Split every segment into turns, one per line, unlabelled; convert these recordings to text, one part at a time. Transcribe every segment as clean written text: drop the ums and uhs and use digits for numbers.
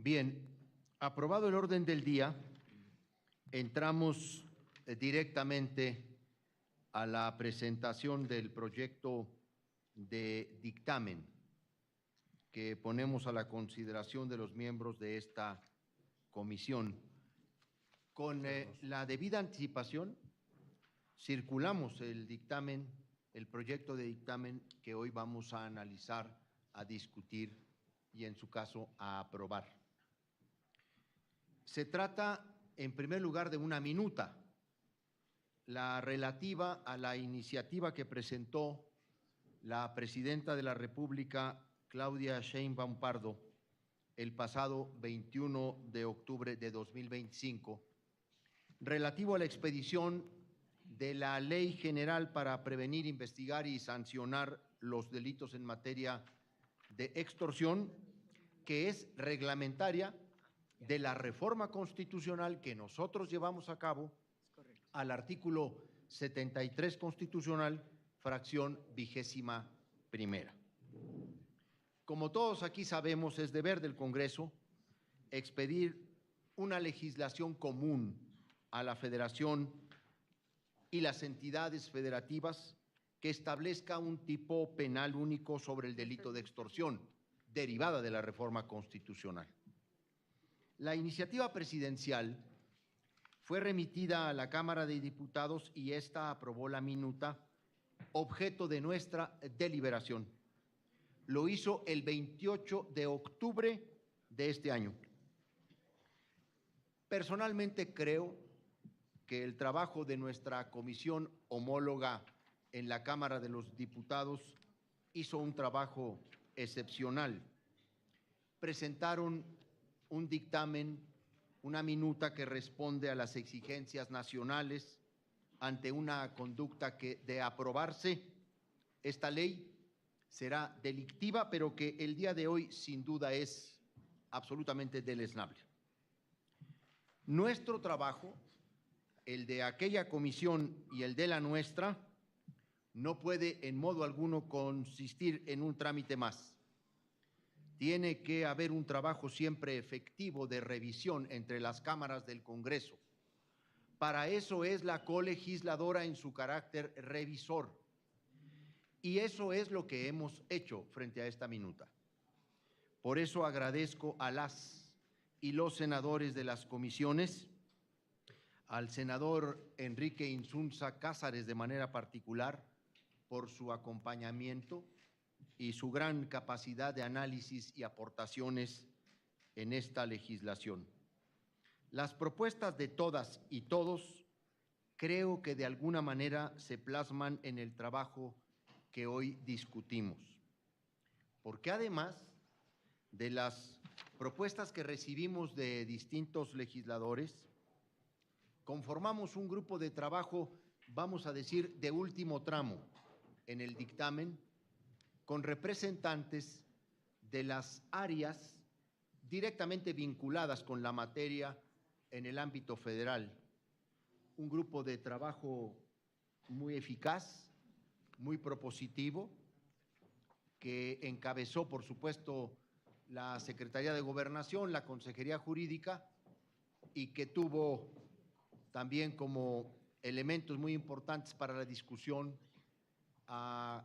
Bien, aprobado el orden del día, entramos directamente a la presentación del proyecto de dictamen que ponemos a la consideración de los miembros de esta comisión. Con la debida anticipación, circulamos el dictamen, el proyecto de dictamen que hoy vamos a analizar, a discutir y, en su caso, a aprobar. Se trata, en primer lugar, de una minuta, la relativa a la iniciativa que presentó la Presidenta de la República, Claudia Sheinbaum Pardo, el pasado 21 de octubre de 2025, relativo a la expedición de la Ley General para prevenir, investigar y sancionar los delitos en materia de extorsión, que es reglamentaria de la reforma constitucional que nosotros llevamos a cabo al artículo 73 constitucional, fracción 21ª. Como todos aquí sabemos, es deber del Congreso expedir una legislación común a la Federación y las entidades federativas que establezca un tipo penal único sobre el delito de extorsión, derivada de la reforma constitucional. La iniciativa presidencial fue remitida a la Cámara de Diputados y ésta aprobó la minuta, objeto de nuestra deliberación. Lo hizo el 28 de octubre de este año. Personalmente creo que el trabajo de nuestra comisión homóloga en la Cámara de los Diputados hizo un trabajo excepcional. Presentaron un dictamen, una minuta que responde a las exigencias nacionales ante una conducta que, de aprobarse esta ley, será delictiva, pero que el día de hoy sin duda es absolutamente deleznable. Nuestro trabajo, el de aquella comisión y el de la nuestra, no puede en modo alguno consistir en un trámite más. Tiene que haber un trabajo siempre efectivo de revisión entre las cámaras del Congreso. Para eso es la colegisladora en su carácter revisor. Y eso es lo que hemos hecho frente a esta minuta. Por eso agradezco a las y los senadores de las comisiones, al senador Enrique Insunza Cázares de manera particular, por su acompañamiento y su gran capacidad de análisis y aportaciones en esta legislación. Las propuestas de todas y todos creo que de alguna manera se plasman en el trabajo que hoy discutimos, porque además de las propuestas que recibimos de distintos legisladores, conformamos un grupo de trabajo, vamos a decir, de último tramo en el dictamen, con representantes de las áreas directamente vinculadas con la materia en el ámbito federal. Un grupo de trabajo muy eficaz, muy propositivo, que encabezó, por supuesto, la Secretaría de Gobernación, la Consejería Jurídica, y que tuvo también como elementos muy importantes para la discusión a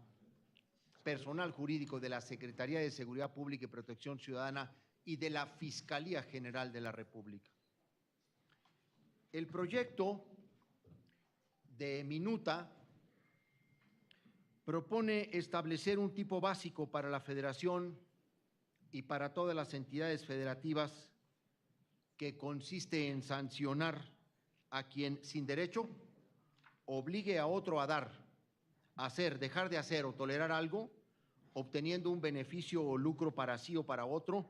personal jurídico de la Secretaría de Seguridad Pública y Protección Ciudadana y de la Fiscalía General de la República. El proyecto de minuta propone establecer un tipo básico para la Federación y para todas las entidades federativas que consiste en sancionar a quien sin derecho obligue a otro a dar, hacer, dejar de hacer o tolerar algo, obteniendo un beneficio o lucro para sí o para otro,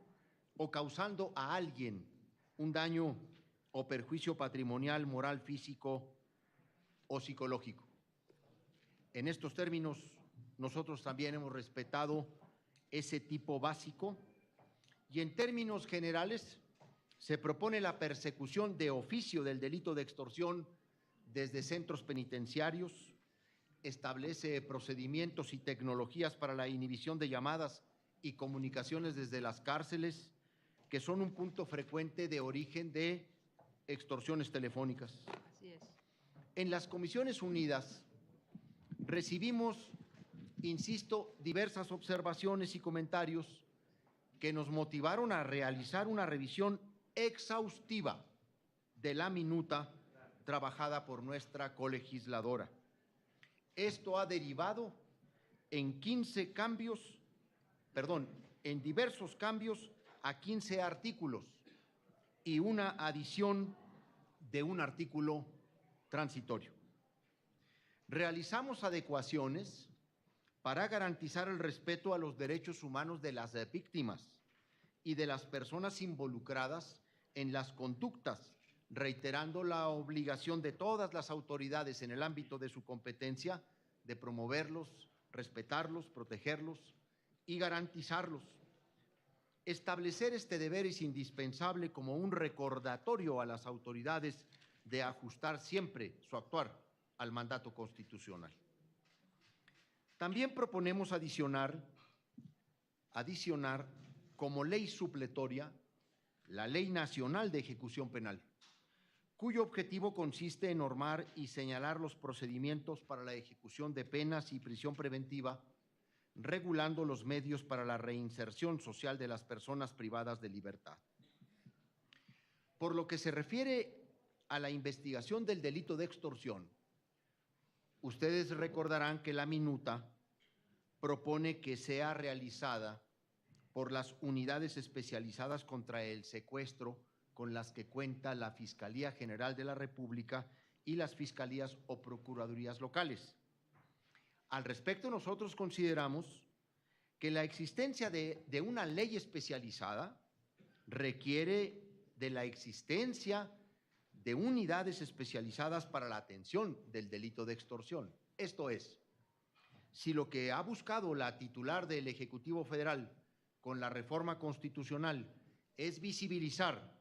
o causando a alguien un daño o perjuicio patrimonial, moral, físico o psicológico. En estos términos, nosotros también hemos respetado ese tipo básico y en términos generales se propone la persecución de oficio del delito de extorsión desde centros penitenciarios, establece procedimientos y tecnologías para la inhibición de llamadas y comunicaciones desde las cárceles, que son un punto frecuente de origen de extorsiones telefónicas.
Así es.
En las Comisiones Unidas recibimos, insisto, diversas observaciones y comentarios que nos motivaron a realizar una revisión exhaustiva de la minuta trabajada por nuestra colegisladora. Esto ha derivado en en diversos cambios a 15 artículos y una adición de un artículo transitorio. Realizamos adecuaciones para garantizar el respeto a los derechos humanos de las víctimas y de las personas involucradas en las conductas, reiterando la obligación de todas las autoridades en el ámbito de su competencia de promoverlos, respetarlos, protegerlos y garantizarlos. Establecer este deber es indispensable como un recordatorio a las autoridades de ajustar siempre su actuar al mandato constitucional. También proponemos adicionar como ley supletoria la Ley Nacional de Ejecución Penal, cuyo objetivo consiste en normar y señalar los procedimientos para la ejecución de penas y prisión preventiva, regulando los medios para la reinserción social de las personas privadas de libertad. Por lo que se refiere a la investigación del delito de extorsión, ustedes recordarán que la minuta propone que sea realizada por las unidades especializadas contra el secuestro con las que cuenta la Fiscalía General de la República y las fiscalías o procuradurías locales. Al respecto, nosotros consideramos que la existencia de una ley especializada requiere de la existencia de unidades especializadas para la atención del delito de extorsión. Esto es, si lo que ha buscado la titular del Ejecutivo Federal con la reforma constitucional es visibilizar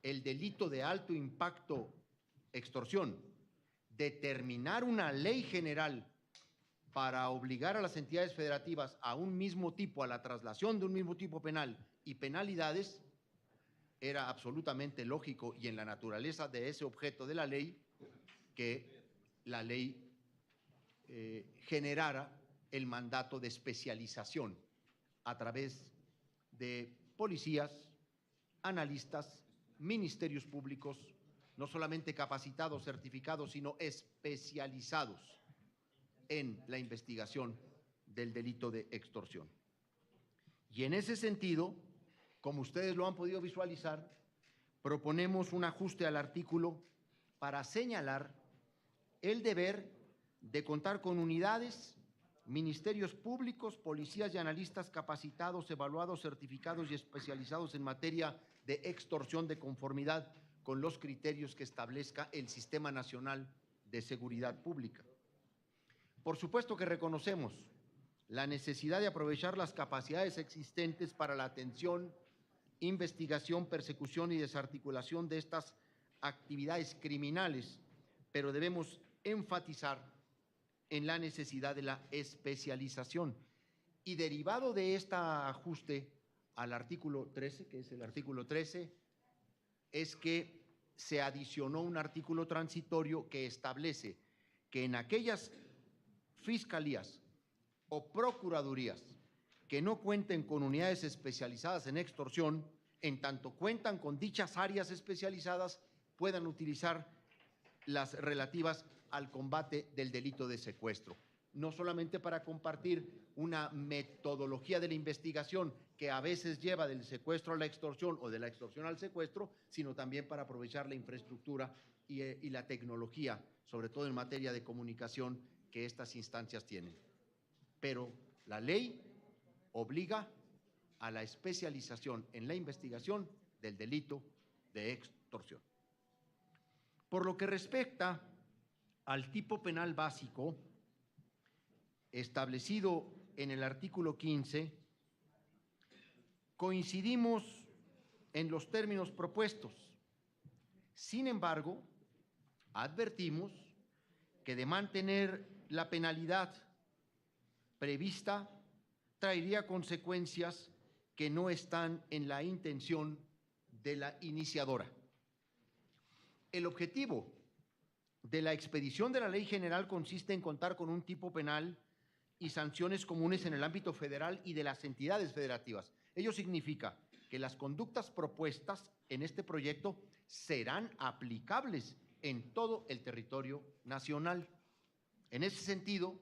el delito de alto impacto extorsión, determinar una ley general para obligar a las entidades federativas a un mismo tipo, a la traslación de un mismo tipo penal y penalidades, era absolutamente lógico y en la naturaleza de ese objeto de la ley que la ley generara el mandato de especialización a través de policías, analistas, ministerios públicos, no solamente capacitados, certificados, sino especializados en la investigación del delito de extorsión. Y en ese sentido, como ustedes lo han podido visualizar, proponemos un ajuste al artículo para señalar el deber de contar con unidades, ministerios públicos, policías y analistas capacitados, evaluados, certificados y especializados en materia de extorsión de conformidad con los criterios que establezca el Sistema Nacional de Seguridad Pública. Por supuesto que reconocemos la necesidad de aprovechar las capacidades existentes para la atención, investigación, persecución y desarticulación de estas actividades criminales, pero debemos enfatizar en la necesidad de la especialización. Y derivado de este ajuste al artículo 13, que es el artículo 13, es que se adicionó un artículo transitorio que establece que en aquellas fiscalías o procuradurías que no cuenten con unidades especializadas en extorsión, en tanto cuentan con dichas áreas especializadas, puedan utilizar las relativas al combate del delito de secuestro. No solamente para compartir una metodología de la investigación que a veces lleva del secuestro a la extorsión o de la extorsión al secuestro, sino también para aprovechar la infraestructura y la tecnología, sobre todo en materia de comunicación, que estas instancias tienen. Pero la ley obliga a la especialización en la investigación del delito de extorsión. Por lo que respecta al tipo penal básico establecido en el artículo 15, coincidimos en los términos propuestos. Sin embargo, advertimos que de mantener la penalidad prevista traería consecuencias que no están en la intención de la iniciadora. El objetivo de la expedición de la Ley General consiste en contar con un tipo penal y sanciones comunes en el ámbito federal y de las entidades federativas. Ello significa que las conductas propuestas en este proyecto serán aplicables en todo el territorio nacional. En ese sentido,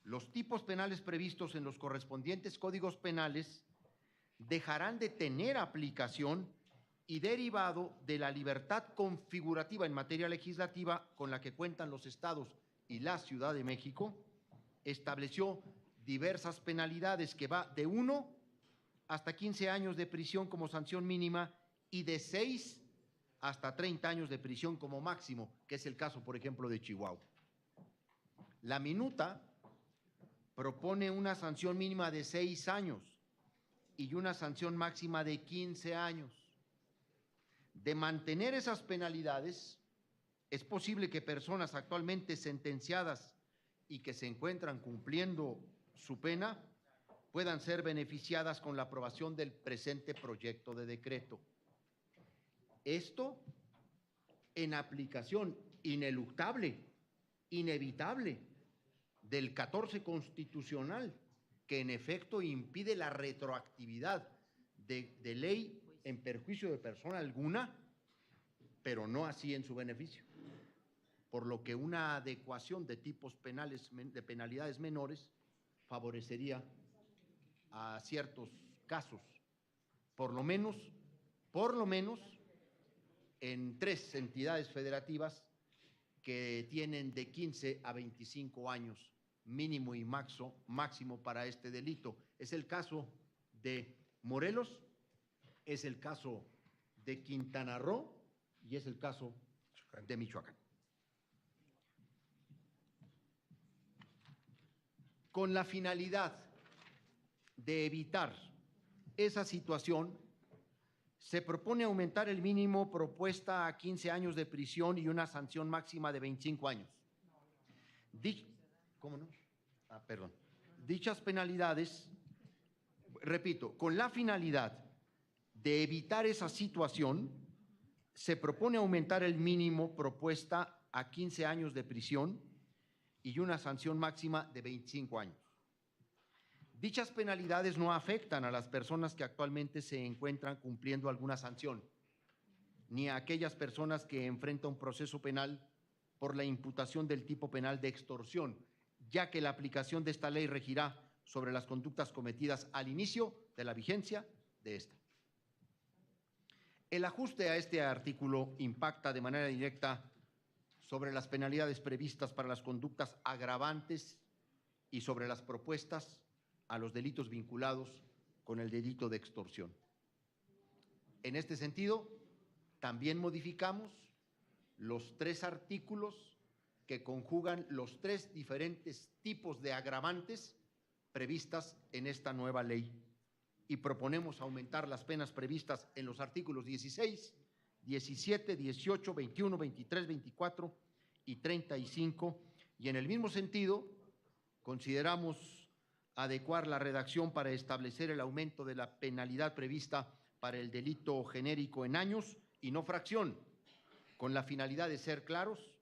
los tipos penales previstos en los correspondientes códigos penales dejarán de tener aplicación y derivado de la libertad configurativa en materia legislativa con la que cuentan los estados y la Ciudad de México, estableció diversas penalidades que va de 1 hasta 15 años de prisión como sanción mínima y de 6 hasta 30 años de prisión como máximo, que es el caso, por ejemplo, de Chihuahua. La minuta propone una sanción mínima de 6 años y una sanción máxima de 15 años. De mantener esas penalidades, es posible que personas actualmente sentenciadas y que se encuentran cumpliendo su pena puedan ser beneficiadas con la aprobación del presente proyecto de decreto. Esto en aplicación ineluctable, inevitable, del 14 constitucional, que en efecto impide la retroactividad de ley en perjuicio de persona alguna, pero no así en su beneficio. Por lo que una adecuación de tipos penales, de penalidades menores, favorecería a ciertos casos, por lo menos en 3 entidades federativas que tienen de 15 a 25 años mínimo y máximo para este delito. Es el caso de Morelos, es el caso de Quintana Roo y es el caso de Michoacán. Con la finalidad de evitar esa situación, se propone aumentar el mínimo propuesta a 15 años de prisión y una sanción máxima de 25 años. ¿Cómo no? Perdón. Dichas penalidades, repito, con la finalidad de evitar esa situación, se propone aumentar el mínimo propuesta a 15 años de prisión y una sanción máxima de 25 años. Dichas penalidades no afectan a las personas que actualmente se encuentran cumpliendo alguna sanción, ni a aquellas personas que enfrentan un proceso penal por la imputación del tipo penal de extorsión, ya que la aplicación de esta ley regirá sobre las conductas cometidas al inicio de la vigencia de esta. El ajuste a este artículo impacta de manera directa sobre las penalidades previstas para las conductas agravantes y sobre las propuestas a los delitos vinculados con el delito de extorsión. En este sentido, también modificamos los 3 artículos que conjugan los 3 diferentes tipos de agravantes previstas en esta nueva ley y proponemos aumentar las penas previstas en los artículos 16, 17, 18, 21, 23, 24 y 35, y en el mismo sentido consideramos adecuar la redacción para establecer el aumento de la penalidad prevista para el delito genérico en años y no fracción, con la finalidad de ser claros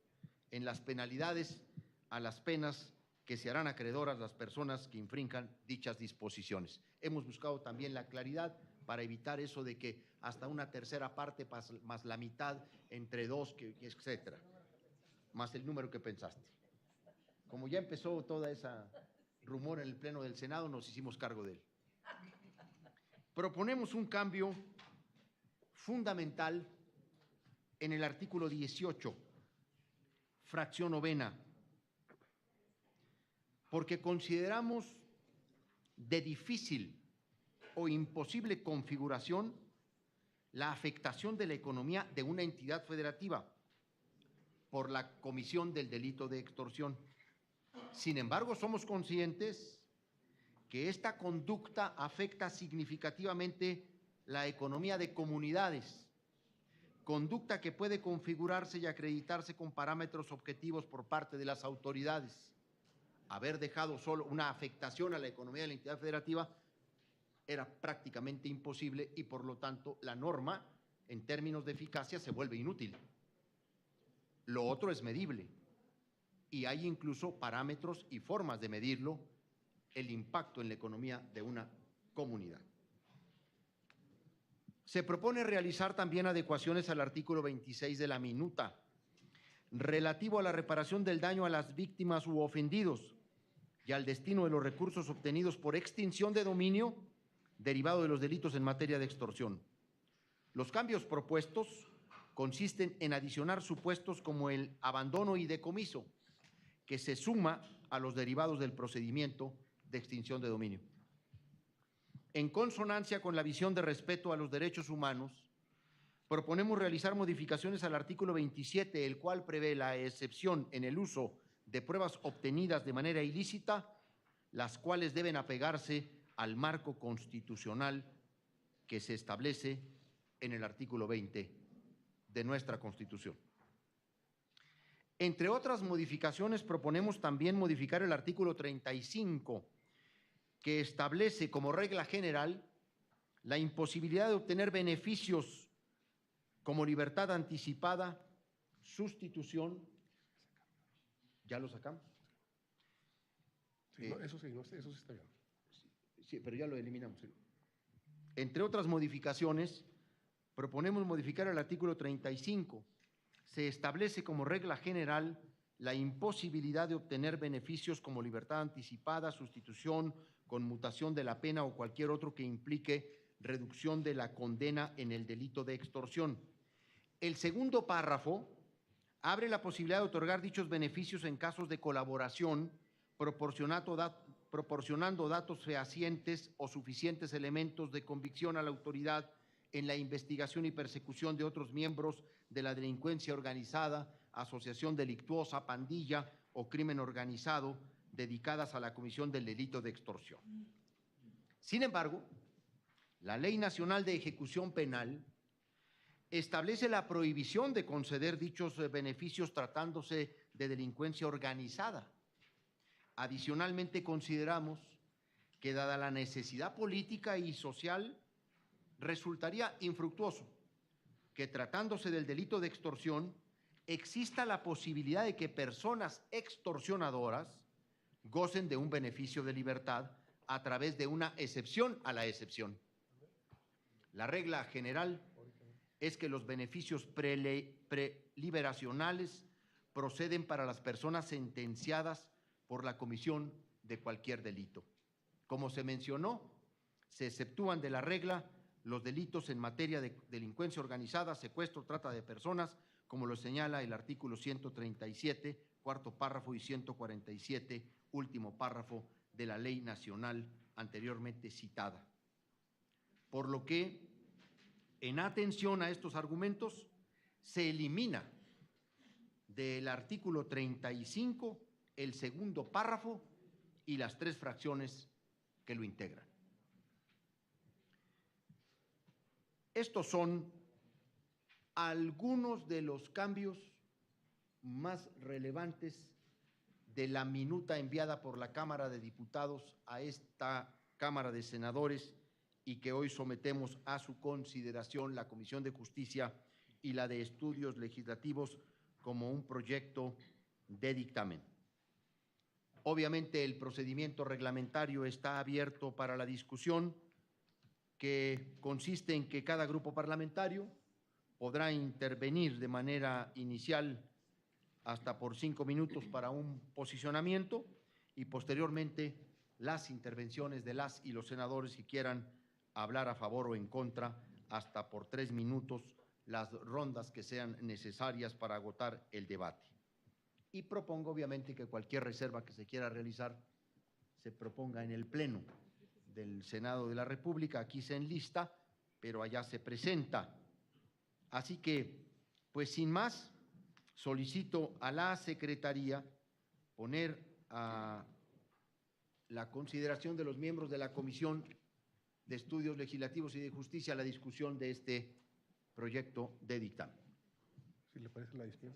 en las penalidades a las penas que se harán acreedoras las personas que infrinjan dichas disposiciones. Hemos buscado también la claridad para evitar eso de que hasta una tercera parte más la mitad, entre 2, etcétera, más el número que pensaste. Como ya empezó toda esa rumor en el Pleno del Senado, nos hicimos cargo de él. Proponemos un cambio fundamental en el artículo 18, fracción 9, porque consideramos de difícil o imposible configuración la afectación de la economía de una entidad federativa por la comisión del delito de extorsión. Sin embargo, somos conscientes que esta conducta afecta significativamente la economía de comunidades, conducta que puede configurarse y acreditarse con parámetros objetivos por parte de las autoridades. Haber dejado solo una afectación a la economía de la entidad federativa era prácticamente imposible y por lo tanto la norma en términos de eficacia se vuelve inútil. Lo otro es medible y hay incluso parámetros y formas de medirlo, el impacto en la economía de una comunidad. Se propone realizar también adecuaciones al artículo 26 de la minuta, relativo a la reparación del daño a las víctimas u ofendidos y al destino de los recursos obtenidos por extinción de dominio derivado de los delitos en materia de extorsión. Los cambios propuestos consisten en adicionar supuestos como el abandono y decomiso, que se suma a los derivados del procedimiento de extinción de dominio. En consonancia con la visión de respeto a los derechos humanos, proponemos realizar modificaciones al artículo 27, el cual prevé la excepción en el uso de pruebas obtenidas de manera ilícita, las cuales deben apegarse al marco constitucional que se establece en el artículo 20 de nuestra Constitución. Entre otras modificaciones, proponemos también modificar el artículo 35, que establece como regla general la imposibilidad de obtener beneficios como libertad anticipada, sustitución. ¿Ya lo sacamos?
Sí, no, eso sí está bien.
Sí, pero ya lo eliminamos. ¿Sí? Entre otras modificaciones, proponemos modificar el artículo 35. Se establece como regla general la imposibilidad de obtener beneficios como libertad anticipada, sustitución, conmutación de la pena o cualquier otro que implique reducción de la condena en el delito de extorsión. El segundo párrafo abre la posibilidad de otorgar dichos beneficios en casos de colaboración, proporcionando datos fehacientes o suficientes elementos de convicción a la autoridad en la investigación y persecución de otros miembros de la delincuencia organizada, asociación delictuosa, pandilla o crimen organizado dedicadas a la comisión del delito de extorsión. Sin embargo, la Ley Nacional de Ejecución Penal establece la prohibición de conceder dichos beneficios tratándose de delincuencia organizada. Adicionalmente, consideramos que, dada la necesidad política y social, resultaría infructuoso que, tratándose del delito de extorsión, exista la posibilidad de que personas extorsionadoras gocen de un beneficio de libertad a través de una excepción a la excepción. La regla general es que los beneficios preliberacionales proceden para las personas sentenciadas por la comisión de cualquier delito. Como se mencionó, se exceptúan de la regla los delitos en materia de delincuencia organizada, secuestro, trata de personas, como lo señala el artículo 137, cuarto párrafo, y 147, último párrafo de la Ley Nacional anteriormente citada. Por lo que, en atención a estos argumentos, se elimina del artículo 35 el segundo párrafo y las 3 fracciones que lo integran. Estos son algunos de los cambios más relevantes de la minuta enviada por la Cámara de Diputados a esta Cámara de Senadores y que hoy sometemos a su consideración la Comisión de Justicia y la de Estudios Legislativos como un proyecto de dictamen. Obviamente el procedimiento reglamentario está abierto para la discusión, que consiste en que cada grupo parlamentario podrá intervenir de manera inicial hasta por 5 minutos para un posicionamiento y posteriormente las intervenciones de las y los senadores que quieran hablar a favor o en contra hasta por 3 minutos, las rondas que sean necesarias para agotar el debate. Y propongo obviamente que cualquier reserva que se quiera realizar se proponga en el Pleno del Senado de la República. Aquí se enlista, pero allá se presenta. Así que, pues sin más, solicito a la Secretaría poner a la consideración de los miembros de la Comisión de Estudios Legislativos y de Justicia la discusión de este proyecto de dictamen.
Si le parece, la dispensa.